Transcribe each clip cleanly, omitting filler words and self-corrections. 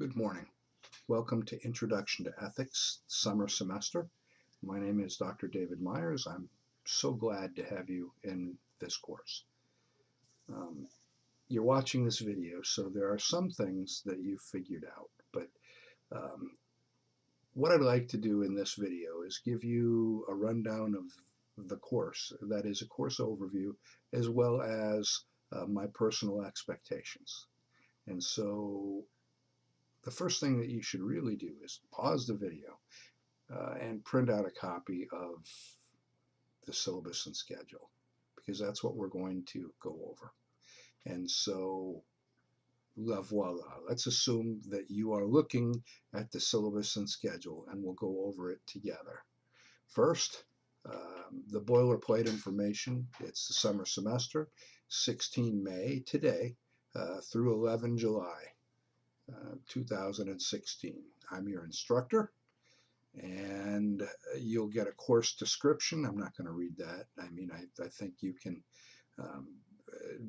Good morning. Welcome to Introduction to Ethics summer semester. My name is Dr. David Myers. I'm so glad to have you in this course. You're watching this video, so there are some things that you've figured out, but what I'd like to do in this video is give you a rundown of the course, that is a course overview, as well as my personal expectations. And so the first thing that you should really do is pause the video and print out a copy of the syllabus and schedule, because that's what we're going to go over. And so, voila, let's assume that you are looking at the syllabus and schedule, and we'll go over it together. First, the boilerplate information. It's the summer semester, 16 May today through 11 July 2016. I'm your instructor, and you'll get a course description. I'm not going to read that. I think you can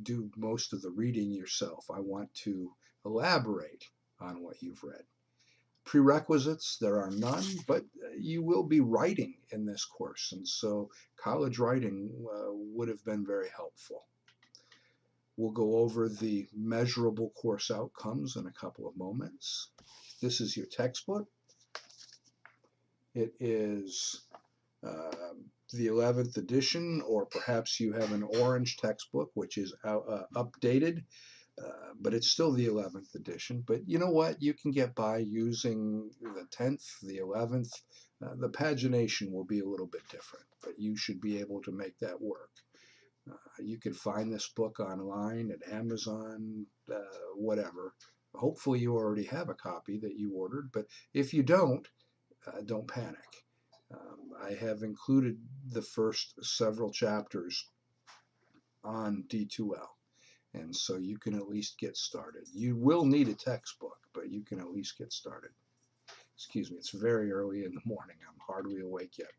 do most of the reading yourself. I want to elaborate on what you've read. Prerequisites, there are none, but you will be writing in this course, and so college writing would have been very helpful. We'll go over the measurable course outcomes in a couple of moments. This is your textbook. It is the 11th edition, or perhaps you have an orange textbook, which is updated, but it's still the 11th edition. But you know what? You can get by using the 10th, the 11th. The pagination will be a little bit different, but you should be able to make that work. You can find this book online at Amazon, whatever. Hopefully you already have a copy that you ordered, but if you don't panic. I have included the first several chapters on D2L, and so you can at least get started. You will need a textbook, but you can at least get started. Excuse me, it's very early in the morning. I'm hardly awake yet.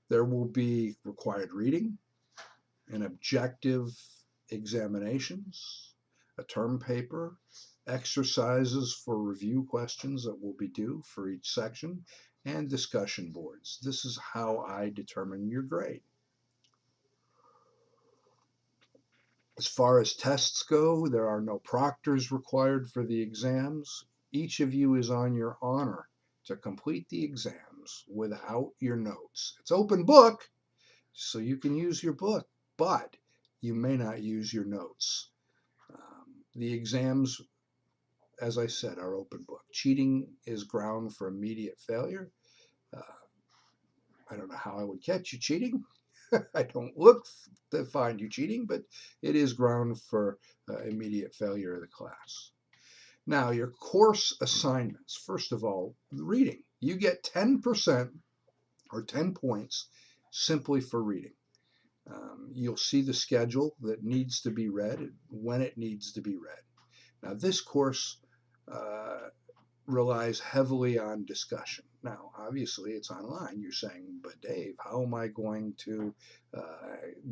There will be required reading and objective examinations, a term paper, exercises for review questions that will be due for each section, and discussion boards. This is how I determine your grade. As far as tests go, there are no proctors required for the exams. Each of you is on your honor to complete the exams without your notes. It's open book, so you can use your book, but you may not use your notes. The exams, as I said, are open book. Cheating is ground for immediate failure. I don't know how I would catch you cheating. I don't look to find you cheating, but it is ground for immediate failure of the class. Now, your course assignments. First of all, reading. You get 10% or 10 points simply for reading. You'll see the schedule that needs to be read, when it needs to be read. Now, this course relies heavily on discussion. Now, obviously, it's online. You're saying, but Dave, how am I going to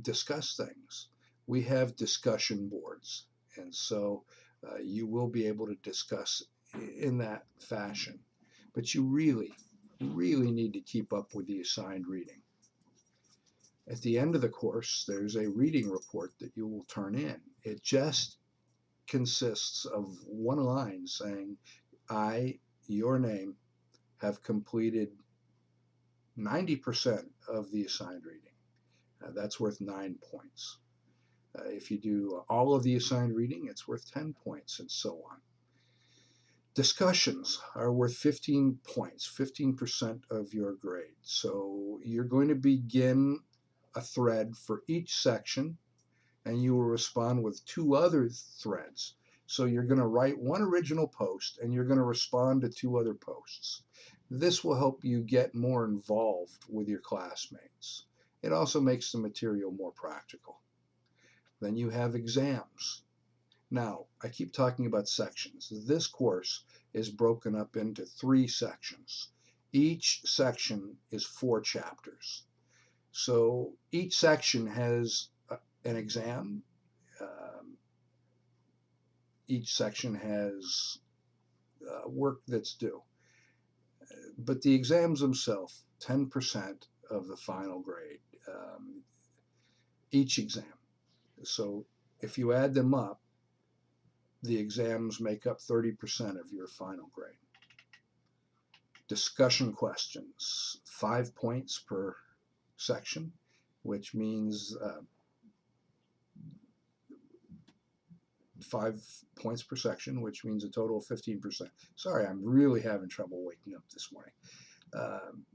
discuss things? We have discussion boards, and so you will be able to discuss in that fashion. But you really need to keep up with the assigned reading. At the end of the course, there's a reading report that you will turn in. It just consists of one line saying, I, your name, have completed 90% of the assigned reading. That's worth 9 points. If you do all of the assigned reading, it's worth 10 points, and so on. Discussions are worth 15 points, 15% of your grade. So you're going to begin a thread for each section, and you will respond with 2 other threads. So you're going to write one original post, and you're going to respond to 2 other posts. This will help you get more involved with your classmates. It also makes the material more practical. Then you have exams. Now, I keep talking about sections. This course is broken up into 3 sections. Each section is 4 chapters. So each section has an exam, each section has work that's due. But the exams themselves, 10% of the final grade, each exam. So if you add them up, the exams make up 30% of your final grade. Discussion questions, 5 points per section, which means 5 points per section, which means a total of 15%. Sorry, I'm really having trouble waking up this morning.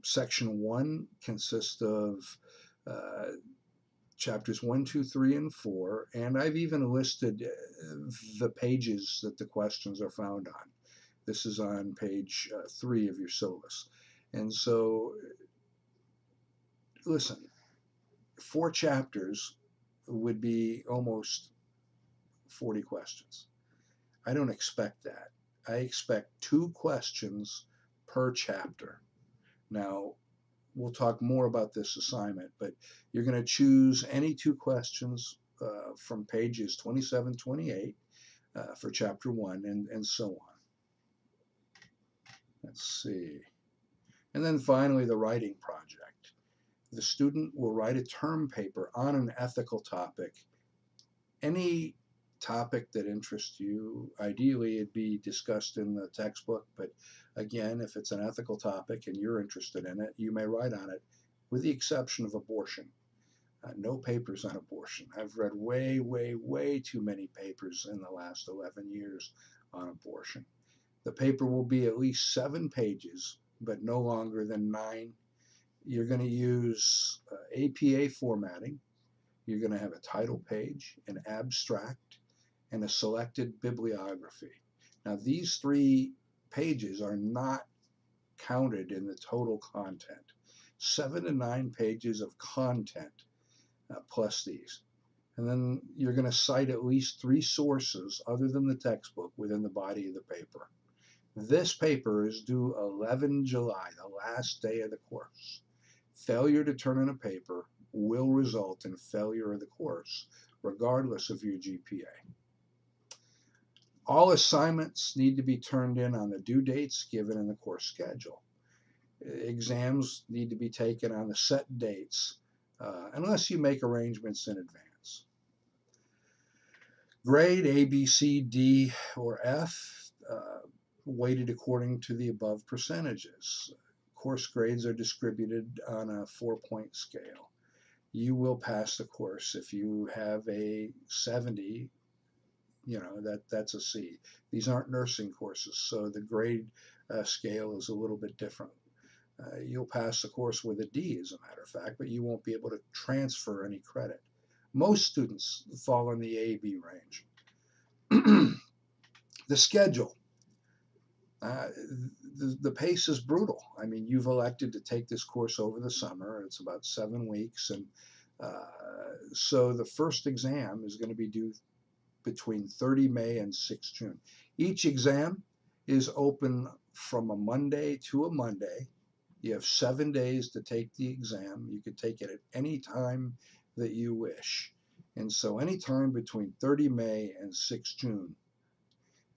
Section 1 consists of chapters 1, 2, 3, and 4, and I've even listed the pages that the questions are found on. This is on page 3 of your syllabus. And so, listen, 4 chapters would be almost 40 questions. I don't expect that. I expect 2 questions per chapter. Now, we'll talk more about this assignment, but you're going to choose any 2 questions from pages 27, 28 for chapter 1 and so on. Let's see. And then finally, the writing project. The student will write a term paper on an ethical topic. Any topic that interests you, ideally it'd be discussed in the textbook, but again, if it's an ethical topic and you're interested in it, you may write on it, with the exception of abortion. No papers on abortion. I've read way too many papers in the last 11 years on abortion. The paper will be at least 7 pages, but no longer than 9. You're going to use APA formatting. You're going to have a title page, an abstract, and a selected bibliography. Now, these 3 pages are not counted in the total content. 7 to 9 pages of content plus these. And then you're going to cite at least 3 sources other than the textbook within the body of the paper. This paper is due 11 July, the last day of the course. Failure to turn in a paper will result in failure of the course, regardless of your GPA. All assignments need to be turned in on the due dates given in the course schedule. Exams need to be taken on the set dates, unless you make arrangements in advance. Grade A, B, C, D, or F, weighted according to the above percentages. Course grades are distributed on a 4-point scale. You will pass the course. If you have a 70, that's a C. These aren't nursing courses, so the grade scale is a little bit different. You'll pass the course with a D, as a matter of fact, but you won't be able to transfer any credit. Most students fall in the A-B range. The schedule. The pace is brutal. I mean, you've elected to take this course over the summer. It's about 7 weeks, and so the first exam is going to be due between 30 May and 6 June. Each exam is open from a Monday to a Monday. You have 7 days to take the exam. You could take it at any time that you wish. And so any time between 30 May and 6 June.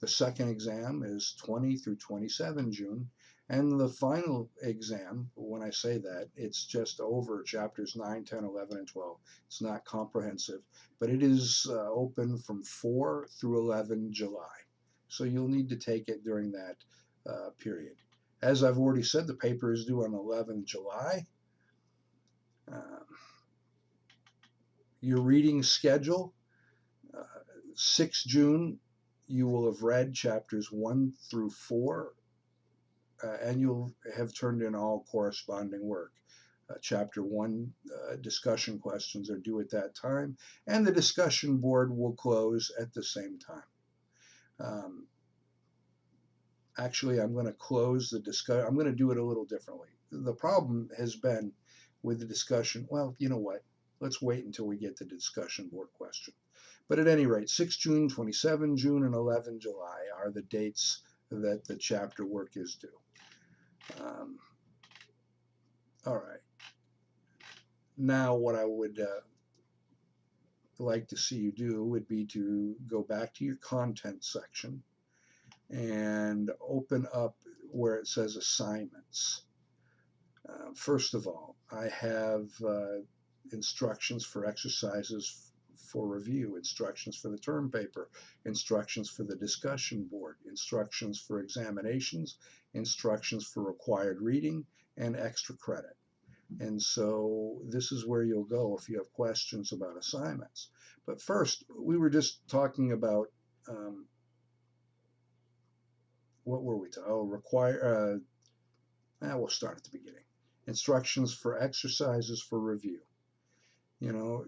The second exam is 20 through 27 June. And the final exam, when I say that, it's just over chapters 9, 10, 11, and 12. It's not comprehensive, but it is open from 4 through 11 July. So you'll need to take it during that period. As I've already said, the paper is due on 11 July. Your reading schedule, 6 June, you will have read chapters 1 through 4, and you'll have turned in all corresponding work. Chapter 1 discussion questions are due at that time, and the discussion board will close at the same time. Actually, I'm going to close the discussion. I'm going to do it a little differently. The problem has been with the discussion, well, you know what? Let's wait until we get the discussion board question. But at any rate, 6 June, 27 June, and 11 July are the dates that the chapter work is due. All right. Now, what I would like to see you do would be to go back to your content section and open up where it says assignments. First of all, I have instructions for exercises for review, instructions for the term paper, instructions for the discussion board, instructions for examinations, instructions for required reading, and extra credit. And so this is where you'll go if you have questions about assignments. But first, we were just talking about what were we talking? Oh, we'll start at the beginning. Instructions for exercises for review. You know,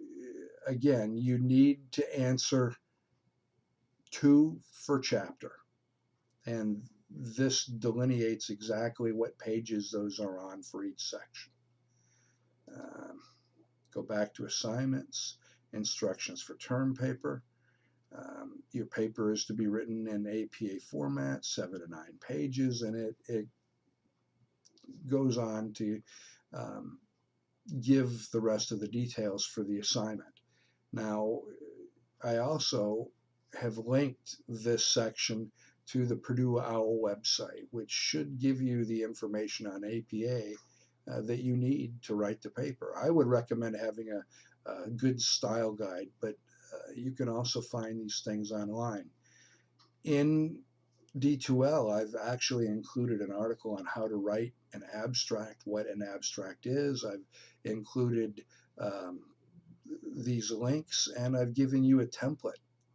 again, you need to answer 2 per chapter, and this delineates exactly what pages those are on for each section. Go back to assignments, instructions for term paper. Your paper is to be written in APA format, 7 to 9 pages, and it goes on to give the rest of the details for the assignment. Now, I also have linked this section to the Purdue OWL website, which should give you the information on APA that you need to write the paper. I would recommend having a good style guide, but you can also find these things online. In D2L, I've actually included an article on how to write an abstract, what an abstract is. I've included these links, and I've given you a template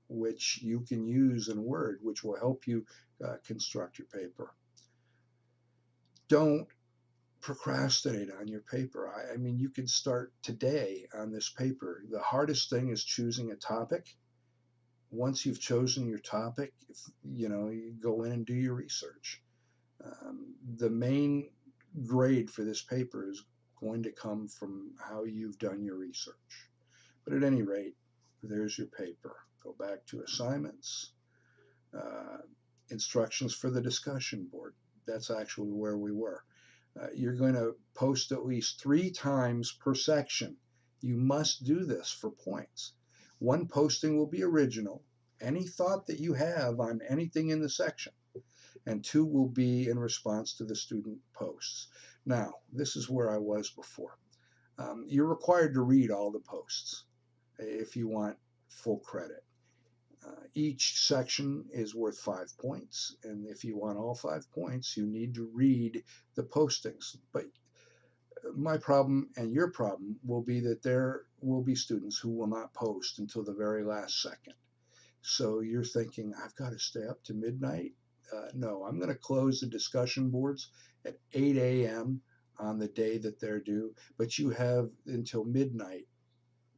which you can use in Word, which will help you construct your paper. Don't procrastinate on your paper. I mean, you can start today on this paper. The hardest thing is choosing a topic. Once you've chosen your topic, you go in and do your research. The main grade for this paper is going to come from how you've done your research. But at any rate, there's your paper. Go back to assignments, instructions for the discussion board. That's actually where we were. You're going to post at least 3 times per section. You must do this for points. 1 posting will be original, any thought that you have on anything in the section, and 2 will be in response to the student posts. Now, this is where I was before. You're required to read all the posts if you want full credit. Each section is worth 5 points, and if you want all 5 points, you need to read the postings. But my problem and your problem will be that there will be students who will not post until the very last second. So you're thinking, I've got to stay up to midnight? No, I'm going to close the discussion boards at 8 a.m. on the day that they're due, but you have until midnight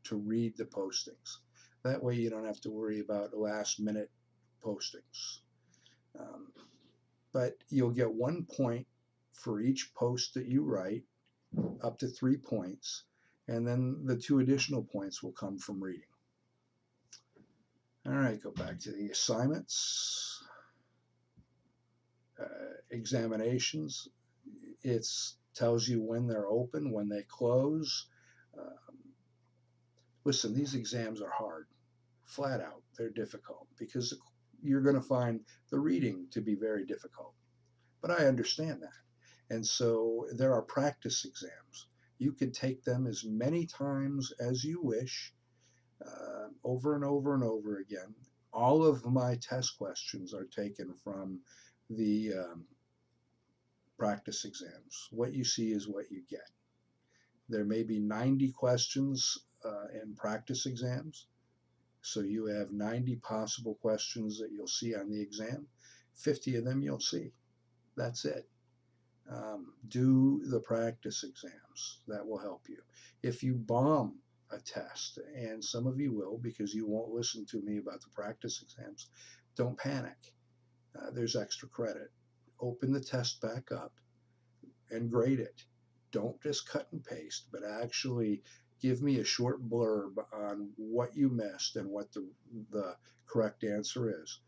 to read the postings. That way you don't have to worry about last minute postings. But you'll get 1 point for each post that you write, up to 3 points, and then the 2 additional points will come from reading. All right, go back to the assignments. Examinations, it tells you when they're open, when they close. Listen, these exams are hard, flat out. They're difficult because you're going to find the reading to be very difficult. But I understand that. And so there are practice exams. You can take them as many times as you wish, over and over and over again. All of my test questions are taken from the practice exams. What you see is what you get. There may be 90 questions in practice exams, so you have 90 possible questions that you'll see on the exam. 50 of them you'll see. That's it. Do the practice exams. That will help you. If you bomb a test, and some of you will because you won't listen to me about the practice exams, don't panic. There's extra credit. Open the test back up and grade it. Don't just cut and paste, but actually give me a short blurb on what you missed and what the correct answer is.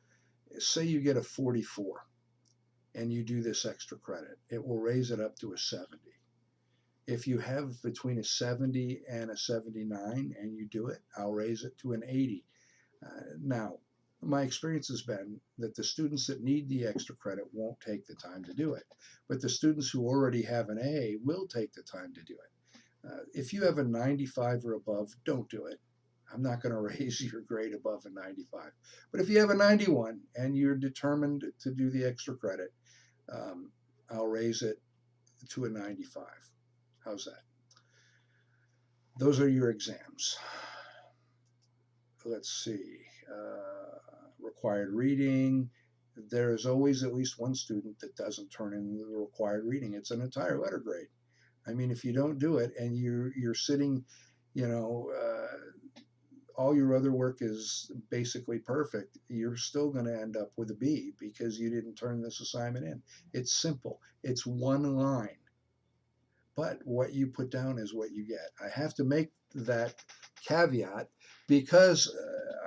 Say you get a 44 and you do this extra credit. It will raise it up to a 70. If you have between a 70 and a 79 and you do it, I'll raise it to an 80. Now, my experience has been that the students that need the extra credit won't take the time to do it, but the students who already have an A will take the time to do it. If you have a 95 or above, don't do it. I'm not going to raise your grade above a 95. But if you have a 91 and you're determined to do the extra credit, um, I'll raise it to a 95. How's that? Those are your exams. Let's see. Required reading. There is always at least one student that doesn't turn in the required reading. It's an entire letter grade. I mean, if you don't do it and you're sitting, you know, all your other work is basically perfect, you're still going to end up with a B because you didn't turn this assignment in. It's simple. It's one line, but what you put down is what you get. I have to make that caveat because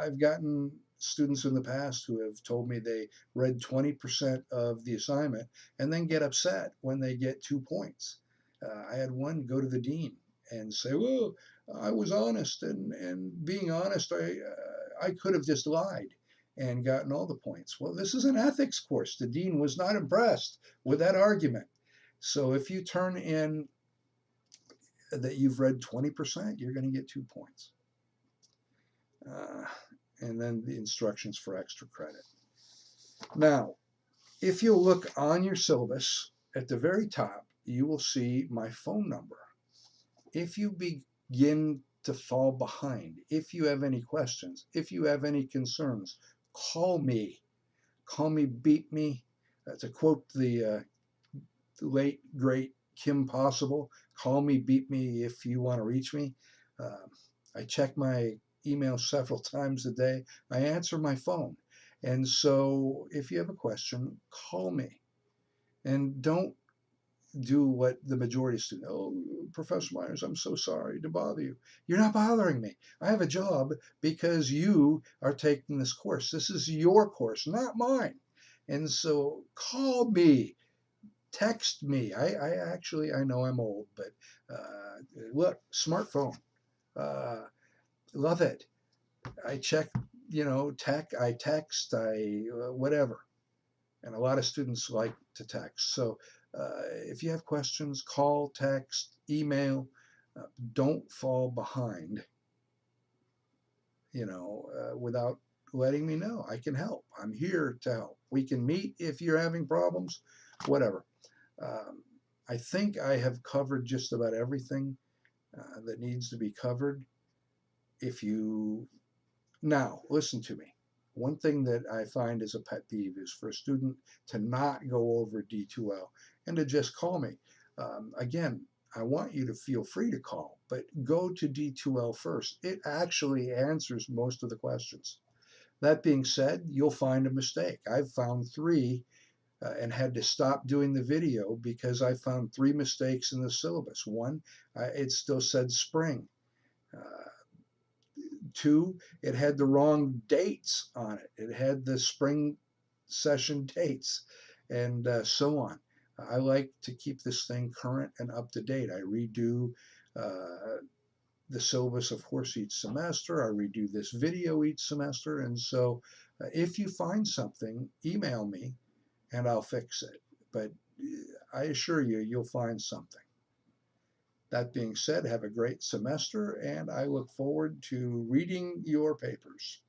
I've gotten students in the past who have told me they read 20% of the assignment and then get upset when they get 2 points. I had one go to the dean and say, well, I was honest, and being honest, I could have just lied and gotten all the points. Well, this is an ethics course. The dean was not impressed with that argument. So if you turn in that you've read 20%, you're going to get 2 points. Uh, and then the instructions for extra credit. Now, if you look on your syllabus at the very top, you will see my phone number. If you begin to fall behind, if you have any questions, if you have any concerns, call me. Call me, beat me. To quote the late, great Kim Possible, call me, beat me if you want to reach me. Uh, I check my email several times a day. I answer my phone. And so if you have a question, call me. And don't do what the majority of students, oh, Professor Myers, I'm so sorry to bother you. You're not bothering me. I have a job because you are taking this course. This is your course, not mine. And so call me, text me. I actually, I know I'm old, but look, smartphone, uh, love it. I check, I text, whatever. And a lot of students like to text. So if you have questions, call, text, email. Don't fall behind, without letting me know. I can help. I'm here to help. We can meet if you're having problems, whatever. Um, I think I have covered just about everything that needs to be covered. If you Now, listen to me. One thing that I find is a pet peeve is for a student to not go over D2L and to just call me. Again, I want you to feel free to call, but go to D2L first. It actually answers most of the questions. That being said, you'll find a mistake. I've found three and had to stop doing the video because I found three mistakes in the syllabus. One, it still said spring. Uh, Two, it had the wrong dates on it. It had the spring session dates and so on. I like to keep this thing current and up to date. I redo the syllabus, of course, each semester. I redo this video each semester. And so if you find something, email me and I'll fix it. But I assure you, you'll find something. That being said, have a great semester, and I look forward to reading your papers.